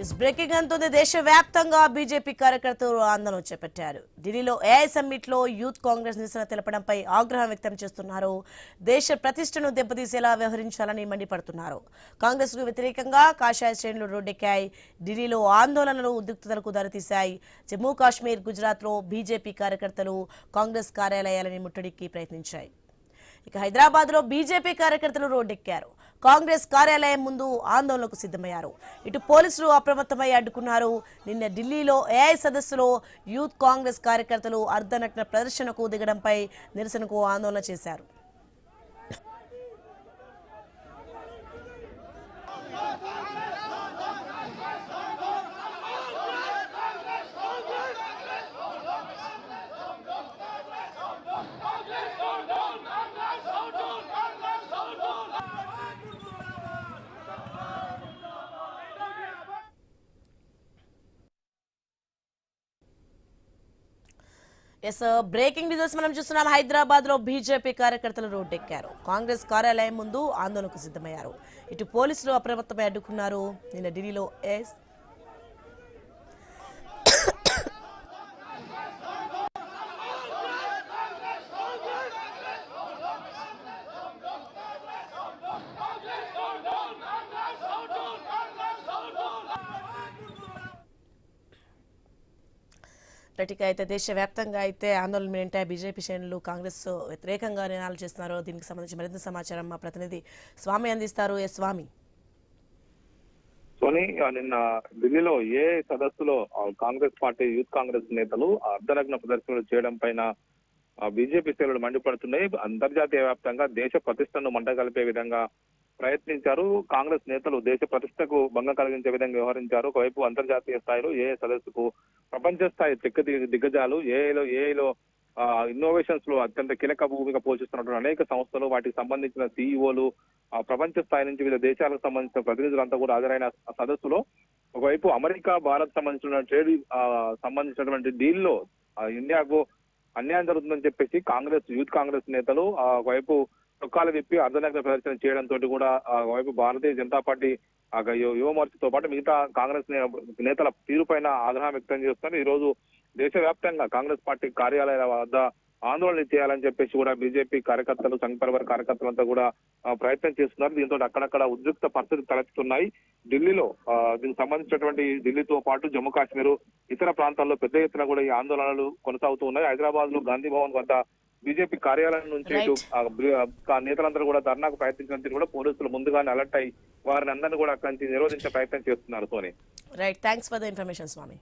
Is breaking అంటుంది దేశవ్యాప్తంగా BJP కార్యకర్తలు ఆందోళన చేపట్టారు. ఢిల్లీలో ఏఐ సమ్మిట్ లో యూత్ కాంగ్రెస్ నిరసన తెలపడంపై ఆగ్రహం వ్యక్తం చేస్తున్నారు. దేశ ప్రతిష్టను దెబ్బతీసేలా వ్యవహరించాలని మండిపడుతున్నారు. కాంగ్రెస్ కు వ్యతిరేకంగా కాషాయ శ్రేణులు రోడ్డెక్కాయి. ఢిల్లీలో ఆందోళనలు ఉద్రిక్తతలకు దారితీశాయి. జమ్మూ కాశ్మీర్, గుజరాత్ లో బీజేపీ కార్యకర్తలు కాంగ్రెస్ కార్యాలయాలని ముట్టడికి ప్రయత్నించాయి. ఇక హైదరాబాద్ లో బీజేపీ కార్యకర్తలు రోడ్డెక్కారు. కాంగ్రెస్ కార్యాలయం ముందు ఆందోళనకు సిద్ధమయ్యారు. ఇటు పోలీసులు అప్రమత్తమై అడ్డుకున్నారు. నిన్న ఢిల్లీలో ఏఐ సదస్సులో యూత్ కాంగ్రెస్ కార్యకర్తలు అర్ధనగ్న ప్రదర్శనకు దిగడంపై నిరసనకు ఆందోళన చేశారు. బ్రేకింగ్ న్యూస్ మనం చూస్తున్నాం. హైదరాబాద్ లో బీజేపీ కార్యకర్తలు రోడ్డెక్కారు. కాంగ్రెస్ కార్యాలయం ముందు ఆందోళనకు సిద్ధమయ్యారు. ఇటు పోలీసులు అప్రమత్తమై అడ్డుకున్నారు. నిన్న ఢిల్లీలో అయితే దేశవ్యాప్తంగా అయితే ఆందోళన ఏంటంటే బీజేపీ శ్రేణులు కాంగ్రెస్ వ్యతిరేకంగా నిర్ణయాలు చేస్తున్నారు. దీనికి సంబంధించి మరింత సమాచారం మా ప్రతినిధి స్వామి అందిస్తారు. స్వామి. సోని, నిన్న ఢిల్లీలో ఏ సదస్సులో కాంగ్రెస్ పార్టీ యూత్ కాంగ్రెస్ నేతలు అర్ధనగ్న ప్రదర్శనలు చేయడం పైన బీజేపీ శ్రేణులు మండిపడుతున్నాయి. అంతర్జాతీయ వ్యాప్తంగా దేశ ప్రతిష్టను మంటగలిపే విధంగా ప్రయత్నించారు. కాంగ్రెస్ నేతలు దేశ ప్రతిష్టకు భంగం కలిగించే విధంగా వ్యవహరించారు. ఒకవైపు అంతర్జాతీయ స్థాయిలో ఏ సదస్సుకు ప్రపంచ స్థాయి దిగ్గజాలు ఏఐలో ఇన్నోవేషన్స్ లో అత్యంత కీలక భూమిక పోషిస్తున్నటువంటి అనేక సంస్థలు, వాటికి సంబంధించిన సిఇఓలు, ప్రపంచ స్థాయి నుంచి వివిధ దేశాలకు సంబంధించిన ప్రతినిధులంతా కూడా హాజరైన సదస్సులో ఒకవైపు అమెరికా, భారత్ సంబంధించిన ట్రేడ్ సంబంధించినటువంటి డీల్లో ఇండియాకు అన్యాయం జరుగుతుందని చెప్పేసి యూత్ కాంగ్రెస్ నేతలు ఒకవైపు చొక్కాలు విప్పి అర్ధనగ్న ప్రదర్శన చేయడంతో కూడా ఒకవైపు భారతీయ జనతా పార్టీ యువ మోర్చాతో పాటు మిగతా కాంగ్రెస్ నేతల తీరుపైన ఆగ్రహం వ్యక్తం చేస్తున్నారు. ఈ రోజు దేశవ్యాప్తంగా కాంగ్రెస్ పార్టీ కార్యాలయాల వద్ద ఆందోళన చేయాలని చెప్పేసి కూడా బీజేపీ కార్యకర్తలు, సంఘ పరివార కార్యకర్తలంతా కూడా ప్రయత్నం చేస్తున్నారు. దీంతో అక్కడక్కడ ఉద్రిక్త పరిస్థితులు తలెత్తుతున్నాయి. ఢిల్లీలో దీనికి సంబంధించినటువంటి ఢిల్లీతో పాటు జమ్మూ కాశ్మీర్ ఇతర ప్రాంతాల్లో పెద్ద ఎత్తున కూడా ఈ ఆందోళనలు కొనసాగుతూ ఉన్నాయి. హైదరాబాద్ లో గాంధీ భవన్ వద్ద బీజేపీ కార్యాలయం నుంచి నేతలందరూ కూడా ధర్నాకు ప్రయత్నించినందుకు కూడా పోలీసులు ముందుగానే అలర్ట్ అయి వారిని అందరినీ కూడా అక్కడి నుంచి నిరోధించే ప్రయత్నం చేస్తున్నారు. Soni. Right, thanks for the information Swamy.